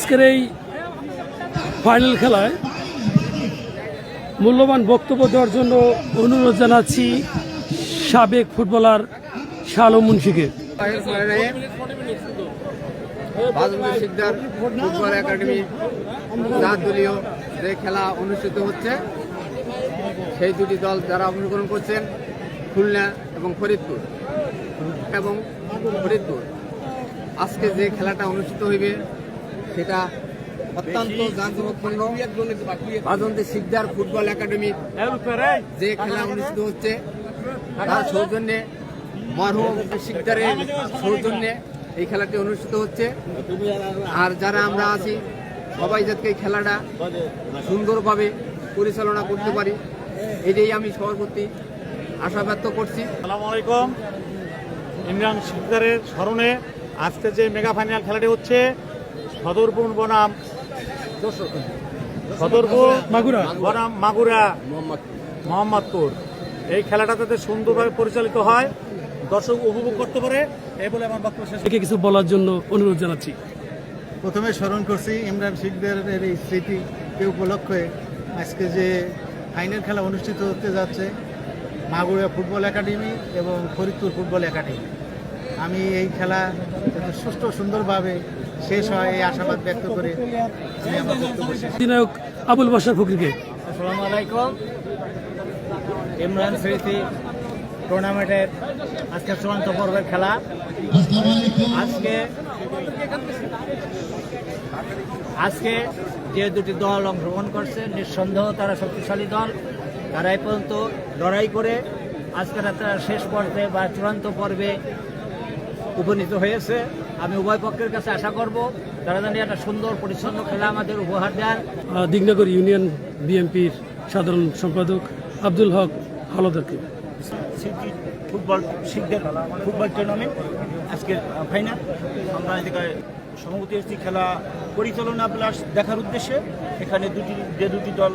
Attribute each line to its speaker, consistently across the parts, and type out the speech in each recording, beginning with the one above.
Speaker 1: আজকের এই ফাইনাল খেলায় মূল্যবান বক্তব্য দেওয়ার জন্য অনুরোধ জানাচ্ছি সাবেক ফুটবলার শালম মুন্সিকে।
Speaker 2: ফুটবল একাডেমি দলীয় যে খেলা অনুষ্ঠিত হচ্ছে, সেই দুটি দল যারা অংশগ্রহণ করছেন খুলনা এবং ফরিদপুর আজকে যে খেলাটা অনুষ্ঠিত হইবে সেটা অত্যন্ত জাঁকজমকপূর্ণ। বাজন্তী শিকদার ফুটবল একাডেমি যে খেলা অনুষ্ঠিত হচ্ছে তার সৌজন্যে, মরহুম শিকদারের সৌজন্যে এই খেলাটি অনুষ্ঠিত হচ্ছে। আর যারা আমরা আছি সবাই যাতে এই খেলাটা সুন্দরভাবে পরিচালনা করতে পারি, এটাই আমি সবার প্রতি আশা ব্যক্ত করছি।
Speaker 3: আসসালামু আলাইকুম। ইমরান শিকদারের স্মরণে আজকে যে মেগা ফাইনাল খেলাটি হচ্ছে সদরপুর বনাম মাগুরা মোহাম্মদপুর, এই খেলাটা যাতে সুন্দরভাবে পরিচালিত হয়, দর্শক উপভোগ করতে পারে, এই বলে আমার বক্তব্য শেষ।
Speaker 1: কিছু বলার জন্য অনুরোধ জানাচ্ছি।
Speaker 4: প্রথমে স্মরণ করছি ইমরান শিকদারের এই স্মৃতিকে উপলক্ষে আজকে যে ফাইনাল খেলা অনুষ্ঠিত হতে যাচ্ছে মাগুরা ফুটবল একাডেমি এবং ফরিদপুর ফুটবল একাডেমি। আমি এই খেলা সুষ্ঠু সুন্দরভাবে শেষ হয় এই আশাবাদ ব্যক্ত করে আমি আমার বক্তব্য শেষ।
Speaker 1: অধিনায়ক আবুল বাশার ফকিরকে।
Speaker 4: আসসালামু আলাইকুম। ইমরান স্মৃতি টুর্নামেন্টের আজকে চূড়ান্ত পর্বের খেলা। আজকে যে দুটি দল অংশগ্রহণ করছে, নিঃসন্দেহ তারা শক্তিশালী দল। তারা এই পর্যন্ত লড়াই করে আজকে তারা শেষ পর্বে বা চূড়ান্ত পর্বে উপনীত হয়েছে। আমি উভয় পক্ষের কাছে আশা করব তারা যেন একটা সুন্দর পরিচ্ছন্ন খেলা আমাদের উপহার দেন।
Speaker 1: দিগনগর ইউনিয়ন বিএনপির সাধারণ সম্পাদক আব্দুল হক হালদারকে।
Speaker 3: ফুটবল শিখদের ফুটবল টুর্নামেন্ট আজকের ফাইনাল, আমরা এদিকে সভাপতি এসেছি খেলা পরিচালনা প্লাস দেখার উদ্দেশ্যে। এখানে দুটি দল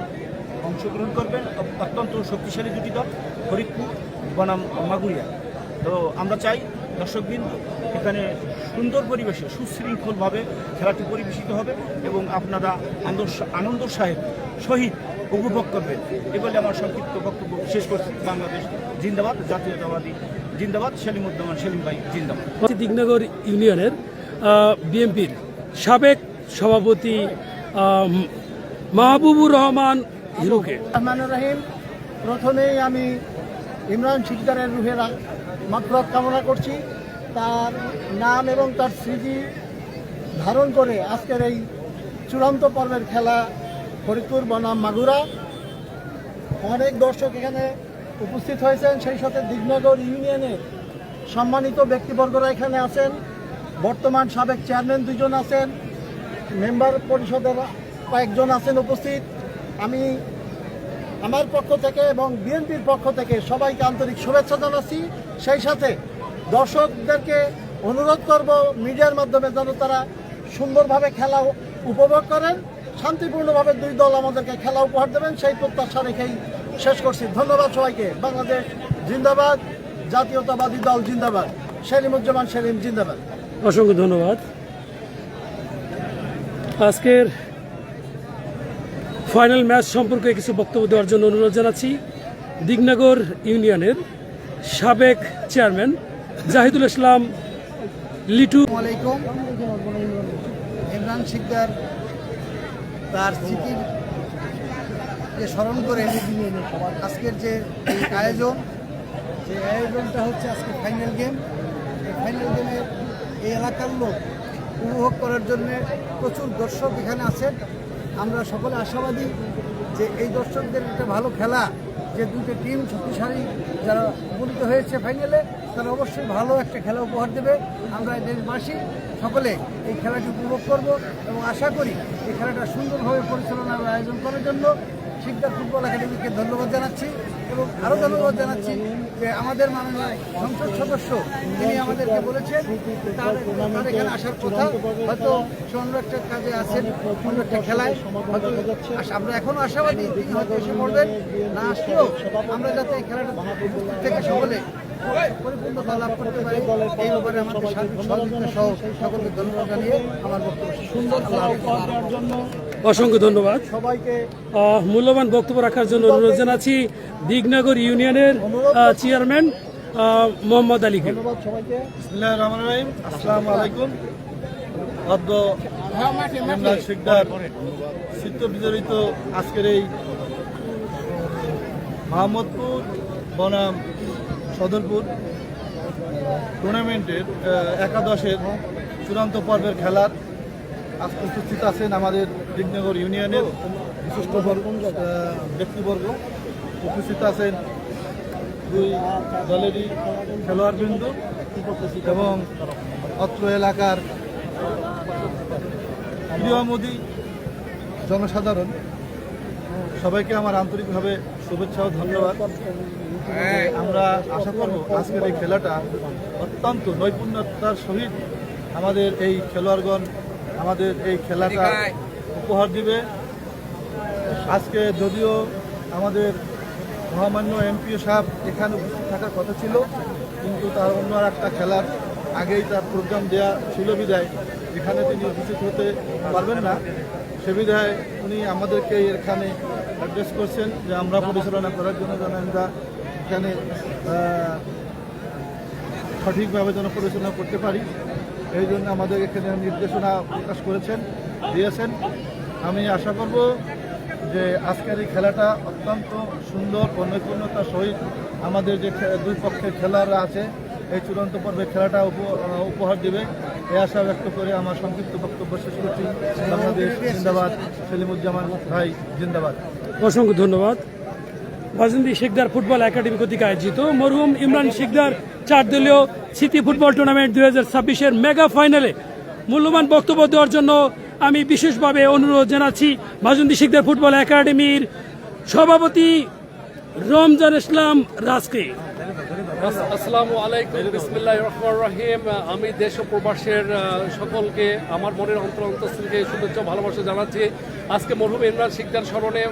Speaker 3: অংশগ্রহণ করবেন, অত্যন্ত শক্তিশালী দুটি দল, ফরিদপুর বনাম মাগুরিয়া। তো আমরা চাই দর্শকবৃন্দ এখানে সুন্দর পরিবেশে সুশৃঙ্খলভাবে খেলাটি পরিবেশিত হবে এবং আপনারা আনন্দ সহিত উপভোগ করবেন, এ বলে আমার সংক্ষিপ্ত বক্তব্য শেষ করছি। বাংলাদেশ জিন্দাবাদ, জাতীয়তাবাদী জিন্দাবাদ, সেলিমুদ্দৌমান সেলিম ভাই জিন্দাবাদ।
Speaker 1: দিগনগর ইউনিয়নের বিএনপির সাবেক সভাপতি মাহবুবুর রহমান হিরুকে।
Speaker 4: রহমানুর রহিম, প্রথমেই আমি ইমরান শিকদারের রুহের মাগফিরাত কামনা করছি। তার নাম এবং তার স্মৃতি ধারণ করে আজকের এই চূড়ান্ত পর্বের খেলা ফরিদপুর বনাম মাগুরা। অনেক দর্শক এখানে উপস্থিত হয়েছেন, সেই সাথে দিগনগর ইউনিয়নের সম্মানিত ব্যক্তিবর্গরা এখানে আছেন। বর্তমান সাবেক চেয়ারম্যান দুজন আছেন, মেম্বার পরিষদের কয়েকজন আছেন উপস্থিত। আমি আমার পক্ষ থেকে এবং বিএনপির পক্ষ থেকে সবাইকে আন্তরিক শুভেচ্ছা জানাচ্ছি। সেই সাথে দর্শকদেরকে অনুরোধ করব মিডিয়ার মাধ্যমে যেন তারা সুন্দরভাবে খেলা উপভোগ করেন, শান্তিপূর্ণভাবে দুই দল আমাদেরকে খেলা উপহার দেবেন, সেই প্রত্যাশা রেখেই শেষ করছি। ধন্যবাদ সবাইকে। বাংলাদেশ জিন্দাবাদ, জাতীয়তাবাদী দল জিন্দাবাদ, সেলিমুজ্জামান সেলিম জিন্দাবাদ।
Speaker 1: অসংখ্য ধন্যবাদ। আজকের ফাইনাল ম্যাচ সম্পর্কে কিছু বক্তব্য দেওয়ার জন্য অনুরোধ জানাচ্ছি দিগনগর ইউনিয়নের সাবেক চেয়ারম্যান জাহিদুল ইসলাম লিটু।
Speaker 4: আলাইকুম। ইমরান শিকদার তার স্মৃতির স্মরণ করে আজকের যে আয়োজনটা হচ্ছে আজকে ফাইনাল গেম। এই ফাইনাল গেমে এই এলাকার লোক উপভোগ করার জন্য প্রচুর দর্শক এখানে আছেন। আমরা সকলে আশাবাদী যে এই দর্শকদের একটা ভালো খেলা, যে দুটো টিম শক্তিশালী যারা উপনীত হয়েছে ফাইনালে, তারা অবশ্যই ভালো একটা খেলা উপহার দেবে। আমরা দেশবাসী সকলে এই খেলাটি উপভোগ করব এবং আশা করি এই খেলাটা সুন্দরভাবে পরিচালনার আয়োজন করার জন্য শিকদার ফুটবল একাডেমিকে ধন্যবাদ জানাচ্ছি এবং আরও ধন্যবাদ জানাচ্ছি যে আমাদের মাননীয় সংসদ সদস্য তিনি আমাদেরকে বলেছেন তার এখানে আসার কথা, হয়তো সে অন্য একটা কাজে আছেন, অন্য একটা খেলায় হয়তো আমরা এখনও আশাবাদী তিনি হয়তো এসে পড়বেন। না আসলেও আমরা যাতে এই খেলাটা থেকে সকলে পরিপূর্ণতা লাভ করতে পারি এই ব্যাপারে আমাদের সার্বিক সহযোগিতা সহ সকলকে ধন্যবাদ জানিয়ে আমার বক্তব্য সুন্দর
Speaker 1: অসংখ্য ধন্যবাদ।
Speaker 4: সবাইকে
Speaker 1: মূল্যবান বক্তব্য রাখার জন্য অনুরোধ জানাচ্ছি দিগনগর ইউনিয়নের চেয়ারম্যান মোহাম্মদ আলীকে।
Speaker 4: ধন্যবাদ সবাইকে।
Speaker 5: বিসমিল্লাহির রহমানির রহিম। আসসালামু আলাইকুম। অদ্য ইমরান শিকদার চিত্ত বিজড়িত আজকের এই মোহাম্মদপুর বনাম সদরপুর টুর্নামেন্টের একাদশের চূড়ান্ত পর্বের খেলার আজকে উপস্থিত আছেন আমাদের দিগনগর ইউনিয়নের বিশিষ্ট ব্যক্তিবর্গ, উপস্থিত আছেন দুই দলেরই খেলোয়াড়বৃন্দ এবং অত্র এলাকার প্রিয়মোদী জনসাধারণ, সবাইকে আমার আন্তরিকভাবে শুভেচ্ছা ও ধন্যবাদ। আমরা আশা করব আজকের এই খেলাটা অত্যন্ত নৈপুণ্যতার সহিত আমাদের এই খেলোয়াড়গণ আমাদের এই খেলাটা উপহার দিবে। আজকে যদিও আমাদের মহামান্য এমপি সাহেব এখানে উপস্থিত থাকার কথা ছিল, কিন্তু তার অন্য একটা খেলার আগেই তার প্রোগ্রাম দেওয়া ছিল বিধায় এখানে তিনি উপস্থিত হতে পারবেন না। সে বিধায় উনি আমাদেরকে এখানে অ্যাড্রেস করছেন যে আমরা পরিচালনা করার জন্য যেন আমরা এখানে সঠিকভাবে যেন পরিচালনা করতে পারি, এই জন্য আমাদের এখানে নির্দেশনা প্রকাশ করেছেন, দিয়েছেন। আমি আশা করব যে আজকের এই খেলাটা অত্যন্ত সুন্দর ও নৈপুণ্যতার সহিত আমাদের যে দুই পক্ষের খেলোয়াড়রা আছে এই চূড়ান্ত পর্বে খেলাটা উপহার দেবে, এই আশা ব্যক্ত করে আমার সংক্ষিপ্ত বক্তব্য শেষ করছি। বাংলাদেশ জিন্দাবাদ, সেলিমুজ্জামান ভাই জিন্দাবাদ।
Speaker 1: অসংখ্য ধন্যবাদ। বাজিন্দি শিকদার ফুটবল একাডেমি কর্তৃক আয়োজিত মরহুম ইমরান শিকদার 4 দলীয় স্মৃতি ফুটবল টুর্নামেন্ট 2026-এর মেগা ফাইনালে মূল্যবান বক্তব্য দেওয়ার জন্য আমি বিশেষভাবে অনুরোধ জানাচ্ছি বাজিন্দি শিকদার ফুটবল একাডেমির সভাপতি রমজান ইসলাম রাজকে।
Speaker 6: আসসালামু আলাইকুম, বিসমিল্লাহির রহমানির রহিম। আমি দেশ ও প্রবাসের সকলকে আমার মনের অন্তঃস্থলকে শুভেচ্ছা ভালোবাসা জানাচ্ছি। আজকে মরহুম ইমরান শিকদার স্মরণে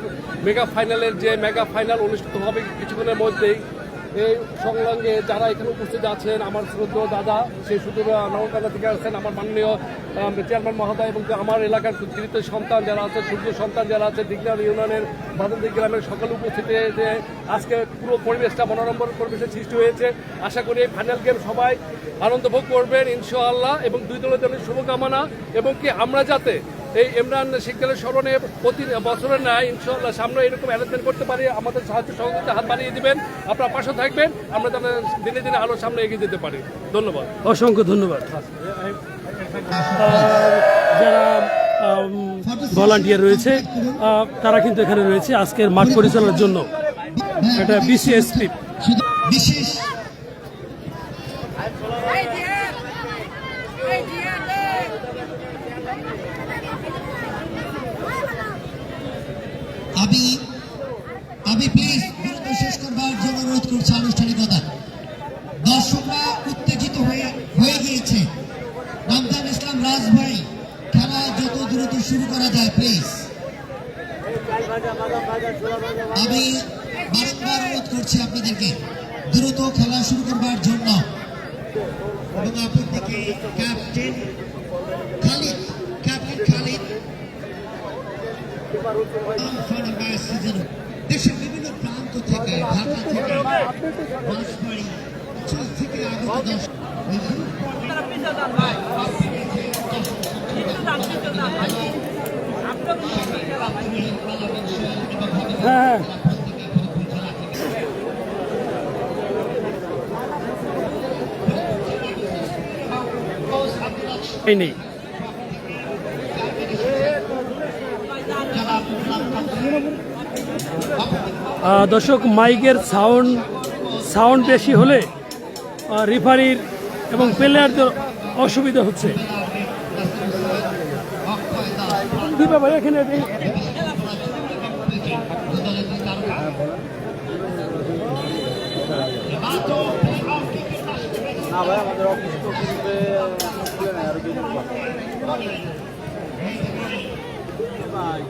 Speaker 6: মেগা ফাইনাল অনুষ্ঠিত হবে কিছুক্ষণের মধ্যেই। এই সংলগ্নে যারা এখানে উপস্থিত আছেন, আমার শ্রদ্ধেয় দাদা সেই সুদূর নগরকান্দা থেকে আসছেন, আমার মাননীয় চেয়ারম্যান মহোদয় এবং আমার এলাকার কৃত সন্তান যারা আছে, সূর্য সন্তান যারা আছে, দিগনগর ইউনিয়নের বাদন্দি গ্রামের সকল উপস্থিতি যে আজকে পুরো পরিবেশটা মনোরম পরিবেশের সৃষ্টি হয়েছে। আশা করি এই ফাইনাল গেম সবাই আনন্দ ভোগ করবেন ইনশাআল্লাহ, এবং দুই দলের জন্য শুভকামনা, এবং কি আমরা যাতে এই ইমরান শিকদারের স্মরণে প্রতি বছরের ন্যায় ইনশাআল্লাহ সামনে এরকম অ্যারেঞ্জমেন্ট করতে পারি। আমাদের সাহায্য সহযোগিতা হাত বাড়িয়ে দিবেন, আপনারা পাশে থাকবেন, আমরা তাহলে দিনে দিনে আরও সামনে এগিয়ে যেতে পারি। ধন্যবাদ,
Speaker 1: অসংখ্য ধন্যবাদ। যারা ভলান্টিয়ার রয়েছে তারা কিন্তু এখানে রয়েছে আজকের মাঠ পরিচালনার জন্য। এটা বিসিএসপি
Speaker 7: বিশেষ আমি প্লিজ বিরত শেষ করবার জন্য অনুরোধ করছি আনুষ্ঠানিকতা। দর্শকরা উত্তেজিত হয়ে গিয়েছে। রমজান ইসলাম রাজ ভাই, খেলা যত দ্রুত শুরু করা যায় প্লিজ। আমি বারংবার অনুরোধ করছি আপনাদেরকে দ্রুত খেলা শুরু করবার জন্য, এবং আপনাদেরকে ক্যাপ্টেন খালিদ দেশের বিভিন্ন প্রান্ত থেকে, ঢাকা থেকে, বাঁশবাড়ি অঞ্চল থেকে আগত
Speaker 1: হ্যাঁ নেই। দর্শক, মাইকের সাউন্ড বেশি হলে রেফারির এবং প্লেয়ারদের অসুবিধা হচ্ছে। কি ব্যাপার এখানে?
Speaker 5: না ভাই, আমাদের অফিস তো খুলে নেই, আরো 2 দিন ভাই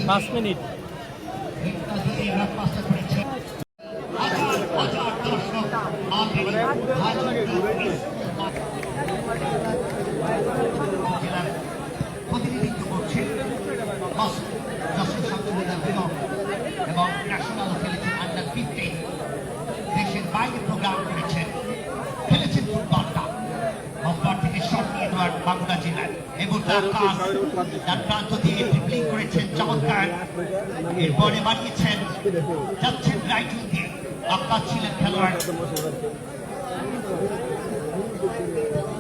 Speaker 5: 5 মিনিট।
Speaker 7: রাত পাঁচটা করেছে হাজার হাজার দর্শক আমাদের জেলার প্রতিনিধিত্ব করছে যশোর শান্তিনিকেতন বিভাগ এবং ন্যাশনাল খেলেছেন আন্ডার 15 দেশের বাইরে প্রোগ্রাম করেছেন খেলেছেন ফুটবলটা অপর থেকে শট নিয়ে নেওয়ার বাঁকুড়া জেলায় এবং ডান প্রান্ত দিয়ে ড্রিবলিং করেছেন চমৎকার এরপরে বানিয়েছেন যাচ্ছেন রাইট উইং দিয়ে আকাশ ছিলেন খেলোয়াড়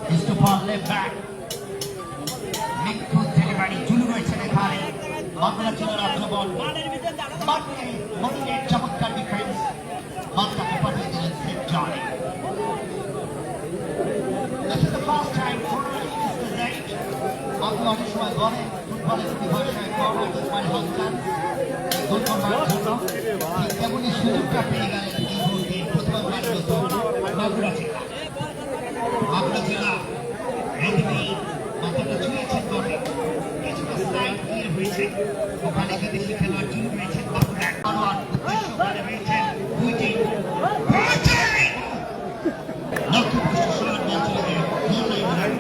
Speaker 7: ক্রিস্টোফার লেফট ব্যাক নিখুঁত ডেলিভারি জুলু রয়েছেন এখানে বাঁকুড়া জেলার আক্রমণ মনিরের চমৎকার ডিফেন্স বলটাকে পাঠিয়ে দিলেন সেফ জনে This is the first time tournament is the date. আপনি অনেক সময় বলেন ফুটবলের বিভাষায় গভর্নমেন্ট মানে হচ্ছেন গোল করবার জন্য ঠিক তেমনই সুযোগটা পেয়ে গেলেন এই মুহূর্তে প্রথমবারের মতো বাঁকুড়া জেলা রেডিমি মাথাটা ছুঁয়েছেন বটে কিছুটা সাইড দিয়ে হয়েছে ওখানে বিদেশি খেলোয়াড় জুলু রয়েছেন বাঁকুড়ার খেলোয়াড় উদ্দেশ্য করে রয়েছেন দুইটি লক্ষ্যভ্রষ্ট শট বল চলে গেল গোল লাইন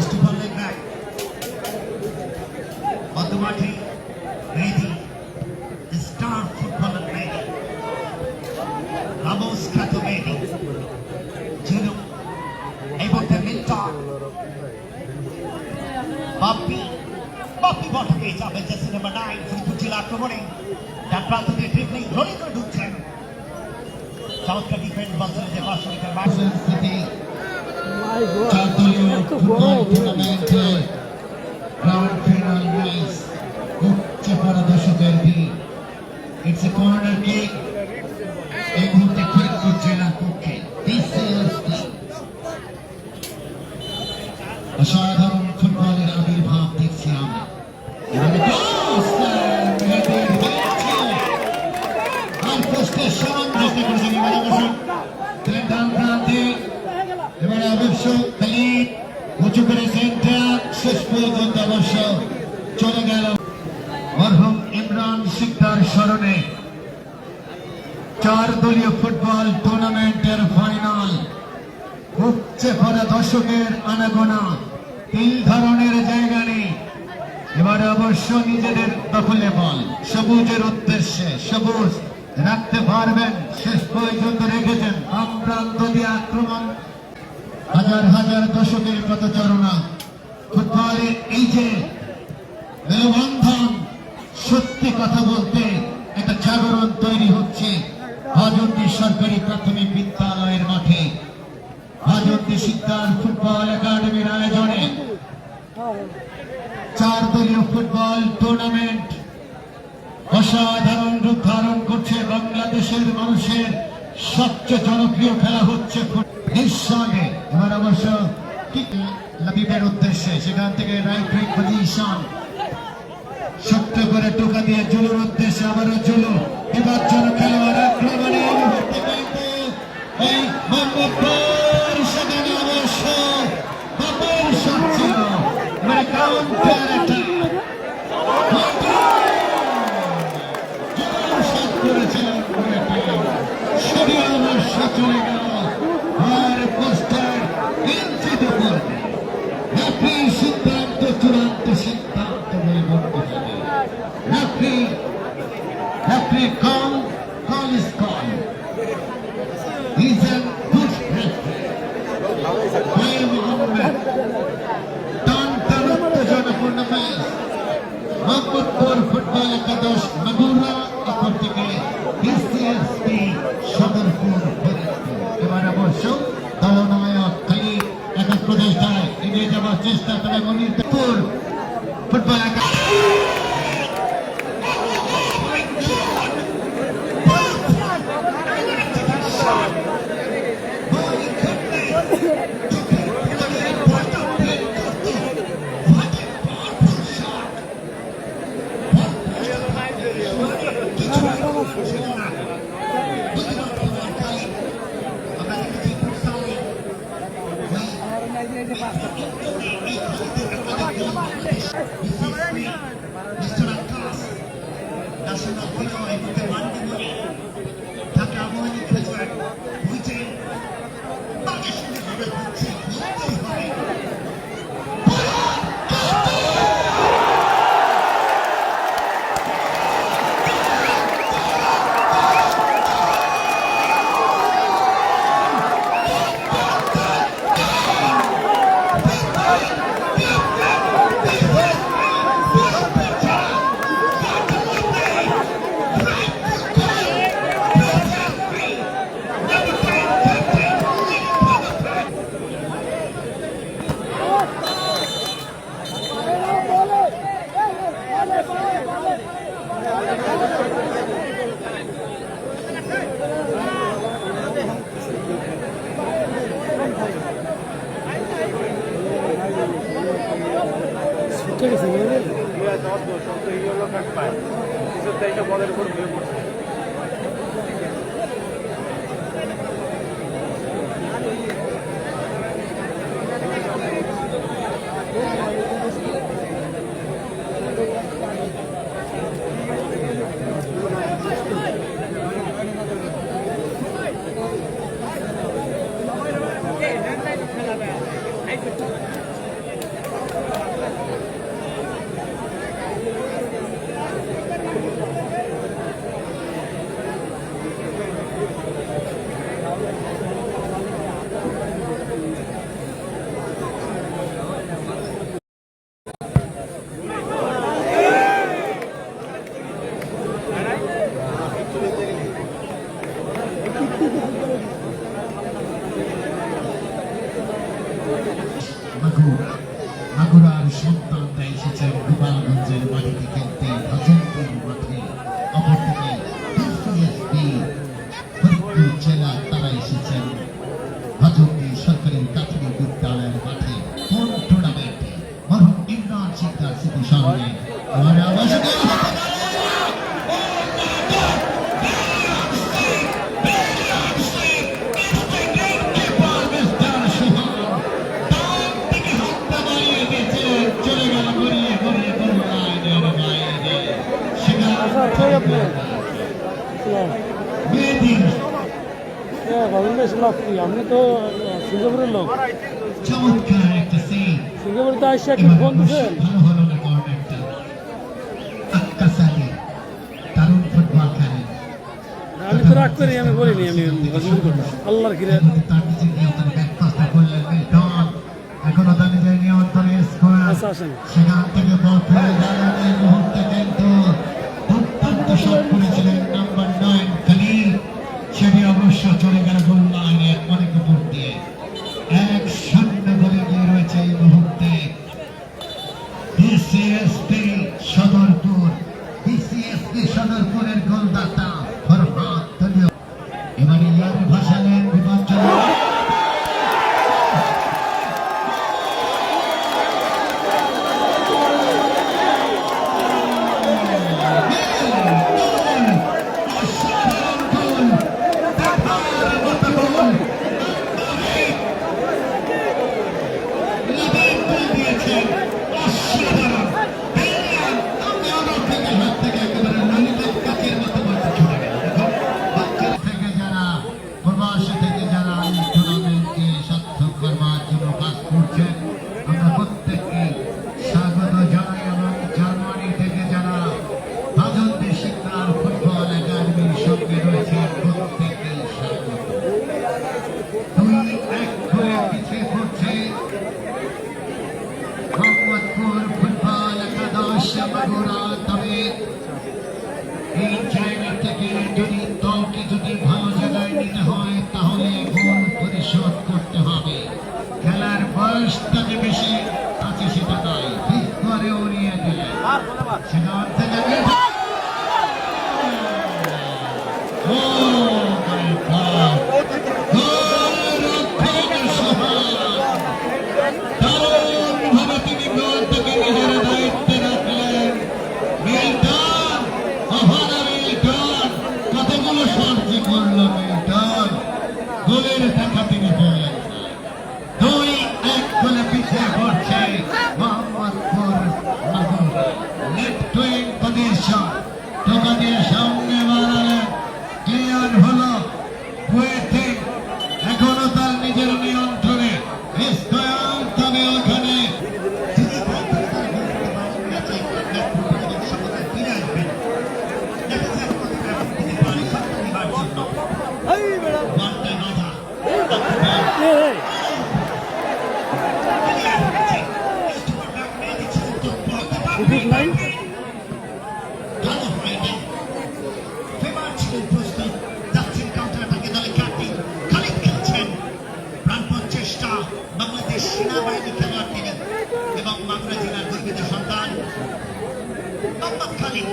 Speaker 7: স্টিফান লেগ্রাই মধ্যমাঠে মেহেদী স্টার ফুটবলার মেহেদী রামোস খ্যাত মেহেদী জুলু এই মুহূর্তে মিল্টন বাপ্পি বলটা পেয়ে যাবে জার্সি নাম্বার 9 ফরিদপুর জেলা আক্রমণে ডান প্রান্ত দিয়ে ড্রিবলিং রোলিং করে ঢুকছেন চমৎকার ডিফেন্স বল চলে যায় বাসনিকের মার্শাল সিটি চারদলীয় ফুটবল টুর্নামেন্টের গ্রাউন্ড ফাইনাল ম্যাচ উচ্চ পড়া দর্শকের ভিড় ইটস এ কর্নার কিক এই মুহূর্তে ফরিদপুর জেলার পক্ষে অসাধারণ ফুটবলের আবির্ভাব দেখছি আমরা এবারে অবশ্য খালিদ উঁচু করে সেন্টার শেষ পর্যন্ত অবশ্য চলে গেল মরহুম ইমরান শিকদার স্মরণে 4 দলীয় ফুটবল টুর্নামেন্টের ফাইনাল উপচে পড়া দর্শকের আনাগোনা 3 ধরনের জায়গা নেই এবারে অবশ্য নিজেদের দখলে বল সবুজের উদ্দেশ্যে সবুজ রাখতে পারবেন শেষ পর্যন্ত রেখেছেন বাম প্রান্ত দিয়ে আক্রমণ হাজার হাজার দর্শকের পদচারণা ফুটবলের এই যে মেলবন্ধন সত্যি কথা বলতে একটা জাগরণ তৈরি হচ্ছে হাজন্দি সরকারি প্রাথমিক বিদ্যালয়ের মাঠে হাজন্দি শিকদার ফুটবল একাডেমির আয়োজনে 4 দলীয় ফুটবল টুর্নামেন্ট অসাধারণ রূপ ধারণ করছে বাংলাদেশের মানুষের সবচেয়ে জনপ্রিয় খেলা হচ্ছে নিঃসন্দেহে এবার অবশ্য লাবিবের উদ্দেশ্যে সেখান থেকে রাইট উইং পজিশন শক্ত করে টোকা দিয়ে জুলুর উদ্দেশ্যে আবারও জুলু এবার যেন খেলোয়াড় আক্রমণে এই মোহাম্মদপুর সেখানে অবশ্য বাপের শট ছিল মানে কাউন্টার অ্যাটাক করেছিলেন সরিয়ে অবশ্য চলে গেল আর পোস্টার কিঞ্চিত উপর রেফারি সিদ্ধান্ত চূড়ান্ত সিদ্ধান্ত বলে বলতে হবে referee call is call is a good referee Mohammad টান উত্তেজনাপূর্ণ ম্যাচ মোহাম্মদপুর ফুটবল একাদশ মাগুরা অপর থেকে বিসিএসপি সদরপুর ফরিদপুর এবার অবশ্য দলনায়ক খালিদ একক প্রচেষ্টায় এগিয়ে যাওয়ার চেষ্টা করে মনিরপুর ফুটবল ন্যাশনাল বিজয় হতে পারবে বলে ঢাকা মহানগর খেলোয়াড় বুঝেন তাকে শুনে মনে হচ্ছে বলতেই হবে
Speaker 1: ঠিক আছে
Speaker 7: মাগুরার সন্তানরা এসেছেন গোপালগঞ্জের মাটিতে খেলতে ভজনপুর মাঠে অপরদিকে বিসিএসবি ফরিদপুর জেলা তারা এসেছেন ভজনপুর সরকারি প্রাথমিক বিদ্যালয়ের মাঠে কোন টুর্নামেন্টে মরহুম ইমরান শিকদার স্মৃতি স্মরণে
Speaker 1: আপনি তো সিঙ্গাপুরের লোক
Speaker 7: চমৎকার একটা সিন
Speaker 1: সিঙ্গাপুরে তো আসছে একটু ফোন দিচ্ছেন
Speaker 7: ভালো হলো না কর্নারটা আক্কাস আলী দারুণ ফুটবল খেলেন
Speaker 1: আমি তো রাগ করি আমি বলিনি আমি পছন্দ করতাম আল্লাহর কিরে
Speaker 7: তার নিচে নিয়ন্ত্রণে ব্যাকপাসটা করলেন মিল্টন এখনো তার নিজের নিয়ন্ত্রণে স্কোয়ার
Speaker 1: আচ্ছা আসেন
Speaker 7: সেখান থেকে বল ফেলে গেলেন এই মুহূর্তে কিন্তু অত্যন্ত শট করেছিলেন নাম্বার 9 খালিল সেটি অবশ্য চলে গেল গোল লাইনের অনেক উপর দিয়ে 1-0 গোলে এগিয়ে রয়েছে এই মুহূর্তে বিসিএসপি সদরপুরের গোলদাতা ফরহাদ দলীয় এবারে ইয়ার ভাসালেন বিপজ্জনক এই জায়গা থেকে যদি দলকে যদি ভালো জায়গায় নিতে হয় তাহলে গোল পরিশোধ করতে হবে খেলার বয়স তাকে বেশি আছে সেটা নয় ঠিক করে উড়িয়ে দিলেন সেখান থেকে Oh my God! উপদেষ্টা বাংলাদেশ সেনাবাহিনী খেলোয়াড় ছিলেন এবং মাগুরা জেলার গর্বিত সন্তান মোহাম্মদ খালিদ।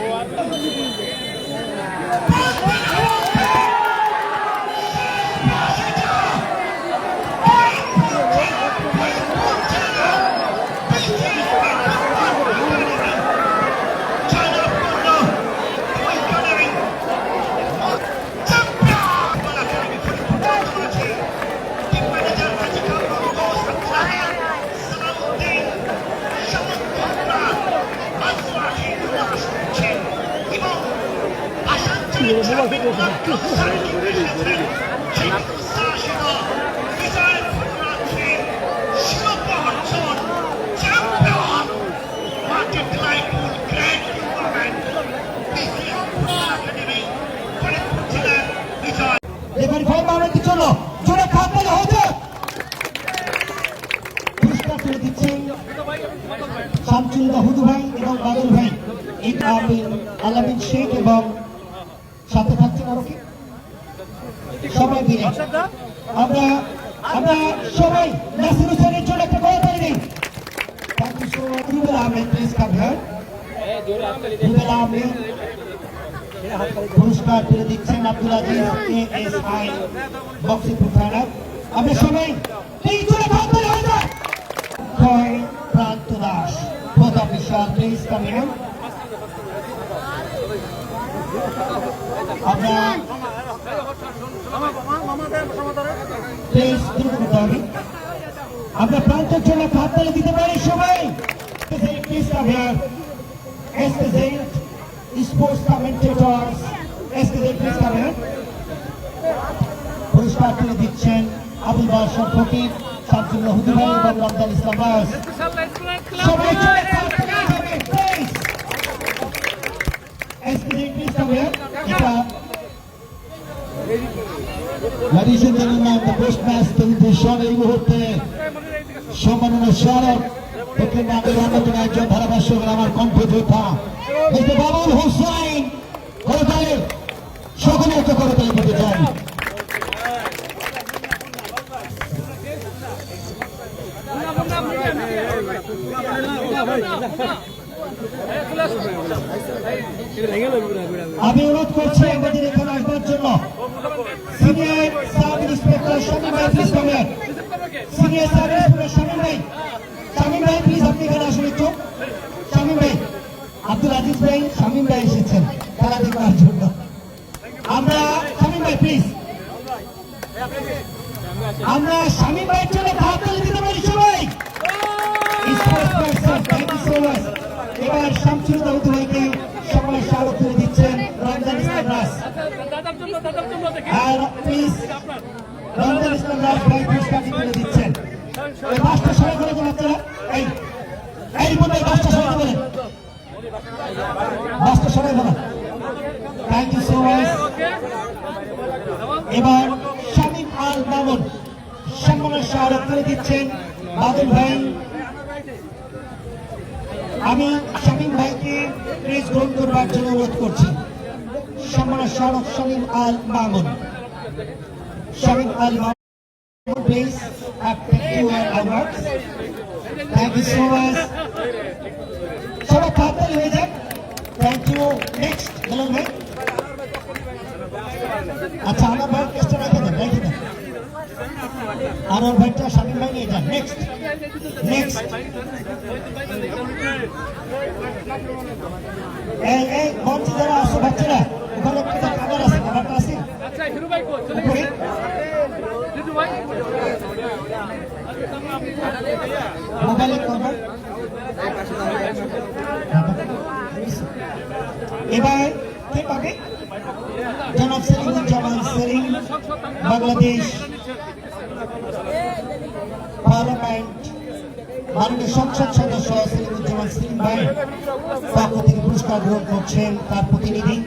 Speaker 7: এবার ভাই মারার জন্য জোরে খাতালে হয়েছে পুরস্কার তুলে দিচ্ছেন শামসুল্লাহ হুদু ভাই এবং বাদল ভাই, আলামিন শেখ এবং সাথে থাকছেন আরো কি সবাই মিলে আমরা সবাই নাসির হোসেনের জন্য একটা কথা বলে দিই। Thank you so much. Rubel Ahmed please come here. Rubel Ahmed পুরস্কার তুলে দিচ্ছেন Abdul Aziz ASI boxing profiler. আমরা সবাই প্লিজ জোরে হাত তালি হয়ে যায়। কয় প্রান্ত Das both official please come in. আমরা প্লিজ দ্রুত করতে হবে। আমরা প্রান্তের জন্য হাত তালি দিতে পারি সবাই। Please come here. Sports commentators please come here. পুরস্কার তুলে দিচ্ছেন আবুল বাশার ফকির, শামসুল্লাহ হুদু ভাই এবং রমজান ইসলাম রাজ। সবাই চলে please please come here. Ladies and gentlemen, the first match presentation এই মুহূর্তে সম্মাননা স্মারক দক্ষিণ বাংলার অন্যতম একজন ধারাভাষ্যক আমার কণ্ঠযোদ্ধা মিস্টার বাবুল হোসেন করতালি, সকলে একটা করতালি দিতে চাই। আমি অনুরোধ করছি আমাদের এখানে আসবার জন্য সিনিয়র সাব ইন্সপেক্টর শামীম ভাই please come here. Senior sub inspector Shamim ভাই প্লিজ আপনি এখানে আসুন একটু। শামীম ভাই, আব্দুল আজিজ ভাই, শামীম ভাই এসেছেন খেলা দেখবার জন্য। আমরা শামীম ভাই প্লিজ, আমরা শামীম ভাইয়ের জন্য হাত তালি দিতে পারি সবাই। এবার শামসুল্লাহ হুদু ভাইকে সবাই স্মারক তুলে দিচ্ছেন রমজান ইসলাম রাজ। আর প্লিজ রমজান ইসলাম রাজ ভাই পুরস্কারটি তুলে দিচ্ছেন। ওই বাসটা সবাই করে দেন আপনারা। এই মনে বাসটা সবাই বলেন, বাসটা সবাই বলেন। Thank you so much. এবার শামীম আল মামুন সম্মানের স্মারক তুলে দিচ্ছেন বাদল ভাই। আমি শামীম ভাইকে প্রেস গ্রহণ করবার জন্য অনুরোধ করছি। সম্মানের স্মারক Shamim Al Mamun. Shamim Al Mamun please thank you so much. সবাই তাড়াতাড়ি হয়ে যাক। Thank you. নেক্সট বলুন ভাই। আচ্ছা আমার ভাই কেসটা রেখে দেন, রেখে দেন। আমার ভাইটা শামীম ভাই নিয়ে যান। নেক্সট এই মঞ্চে যারা আসো বাচ্চারা, ওখানে একটা কাভার আছে, কাভারটা আছে উপরে। মোবাইলে কভার। এবার কে পাবে? জনাব সেলিমুজ্জামান সেলিম, বাংলাদেশ পার্লামেন্ট মাননীয় সংসদ সদস্য সেলিমুজ্জামান সেলিম ভাই পক্ষ থেকে পুরস্কার গ্রহণ করছেন তার প্রতিনিধি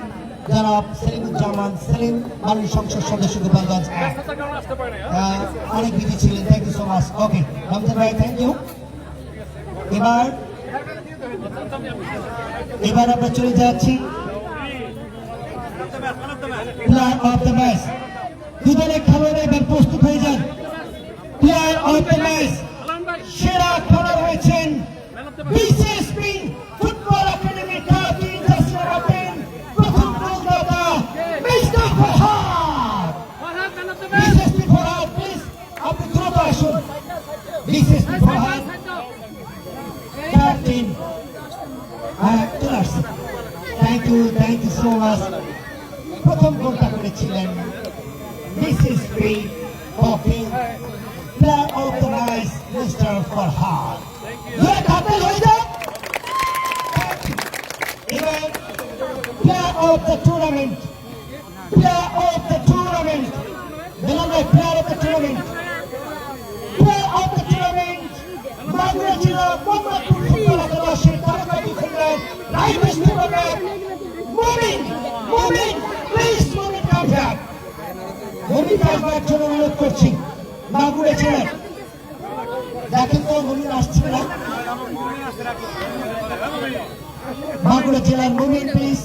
Speaker 7: জনাব সেলিমুজ্জামান সেলিম, মাননীয় সংসদ সদস্য গোপালগঞ্জ। অনেক বিধি ছিলেন। Thank you so much. Okay Ramzan ভাই, থ্যাংক ইউ। এবার আমরা চলে যাচ্ছি প্লেয়ার অফ দ্য ম্যাচ। দুদলের খেলোয়াড়রা এবার প্রস্তুত হয়ে যান। প্লেয়ার অফ দ্য ম্যাচ সেরা খেলোয়াড় হয়েছেন BCSP football academy club international প্রথম গোলদাতা mister Farhad. BCSP Farhad please আপনি দ্রুত আসুন। বিসিএসপি ফরহাদ ক্যাপ্টেন চলে আসছেন। Thank you so much. প্রথম গোলটা করেছিলেন BCSP hockey player of the match mister Farhad. এবার player of the tournament, player of the tournament, player of the tournament, player of the tournament Magura জেলা মোহাম্মদপুর ফুটবল একাদশের তারকা defender right striker Mumin. Please Mumin come back. মুমিন আসবার জন্য অনুরোধ করছি। মাগুরা জেলার দেখেন তো মুমিন আসছে না। মাগুরা জেলার মুমিন প্লিজ।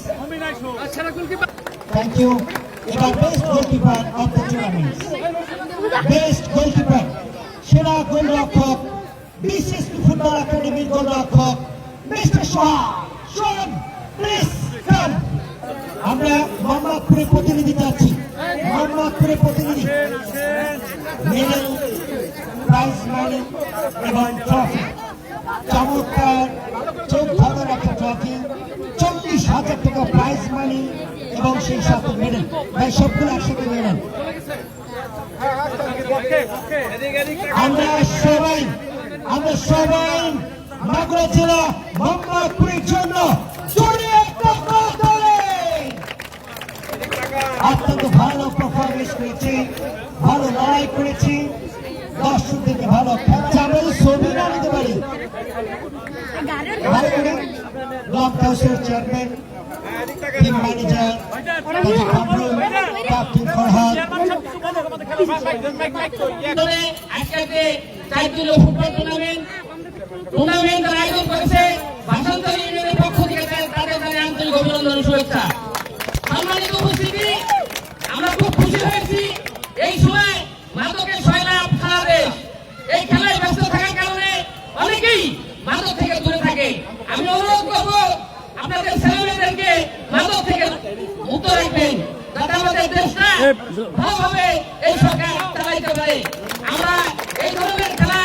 Speaker 7: Thank you. এবার best goalkeeper of the tournament, best goalkeeper সেরা গোলরক্ষক বিসিএসপি ফুটবল একাডেমির গোলরক্ষক মিস্টার সোহান প্লিজ কাম। আমরা মোহাম্মদপুরের প্রতিনিধি চাচ্ছি। মোহাম্মদপুরের প্রতিনিধি মেডেল, প্রাইজ মানি এবং ট্রফি, চমৎকার 14,000 একটা ট্রফি, 40,000 টাকা প্রাইজ মানি এবং সেই সাথে মেডেল। ভাই সবগুলো একসাথে নিয়ে নেন। আমরা সবাই মাগুরা জেলা মোহাম্মদপুরের জন্য জোরে একটা করতালি। অত্যন্ত ভালো পারফরমেন্স করেছি, ভালো লড়াই করেছি, দর্শকদেরকে ভালো খেলছে। আমরা ছবি না নিতে পারি ভালো করে। ব্লক হাউসের chairman, team manager captain Farhad,
Speaker 8: আজকে চারদিন ফুটবল টুর্নামেন্ট আয়োজন করেছে ভাষান্ত ইউনিয়নের পক্ষ থেকে তাদের জানাই আন্তরিক অভিনন্দন ও শুভেচ্ছা। সম্মানিত উপস্থিতি, আমরা খুব খুশি হয়েছি। এই সময় মাদকের সয়লাভ সারা দেশ এই খেলায় ব্যস্ত থাকার কারণে অনেকেই মাদক থেকে দূরে থাকে। আমি অনুরোধ করবো আপনাদের ছেলেমেয়েদেরকে মাদক থেকে মুক্ত রাখবেন, যাতে আমাদের দেশটা ভালোভাবে এই সরকার চালাইতে পারে। আমরা এই ধরনের খেলা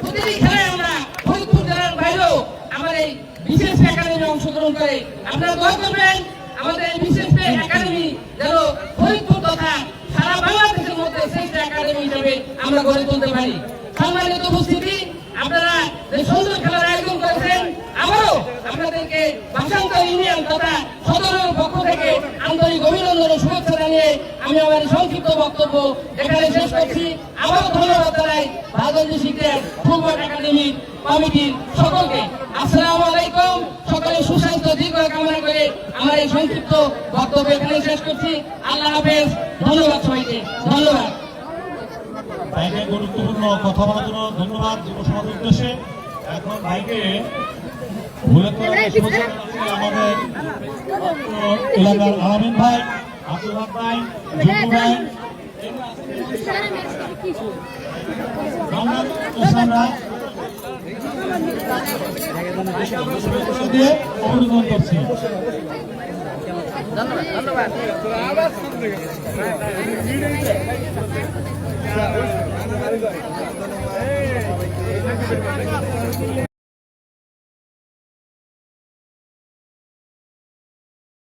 Speaker 8: প্রতিটি খেলায় আমরা ফরিদপুর জেলার বাইরেও আমার এই বিশেষ একাডেমি অংশগ্রহণ করে। আপনারা দোয়া করবেন আমাদের এই বিশেষ একাডেমি যেন ফরিদপুর তথা সারা বাংলাদেশের মধ্যে শ্রেষ্ঠ একাডেমি হিসেবে আমরা গড়ে তুলতে পারি। সম্মানিত উপস্থিতি, আপনারা যে সুন্দর খেলার আয়োজন করেছেন, আবারও আপনাদেরকে ভাষান্ত ইউনিয়ন তথা সদরের পক্ষ থেকে আন্তরিক অভিনন্দন ও শুভেচ্ছা জানিয়ে আমি আমার সংক্ষিপ্ত বক্তব্য এখানে শেষ করছি। আবারও ধন্যবাদ জানাই রাজনীতি শিক্ষা ফুটবল একাডেমি কমিটির সকলকে। আসসালামু আলাইকুম। সকলে সুস্বাস্থ্য দীর্ঘ কামনা করে আমার এই সংক্ষিপ্ত বক্তব্য এখানে শেষ করছি। আল্লাহ হাফেজ। ধন্যবাদ সবাইকে। ধন্যবাদ।
Speaker 9: ভাইকে গুরুত্বপূর্ণ কথা বলার জন্য ধন্যবাদ যুব সমাজের উদ্দেশ্যে। এখন ভাইকে আমাদের এলাকার আলামিন ভাই, আব্দুল হক ভাই, জুম্মু ভাই, মোহাম্মদ ওসমান রায় দিয়ে অভিনন্দন করছি।
Speaker 2: ধন্যবাদ।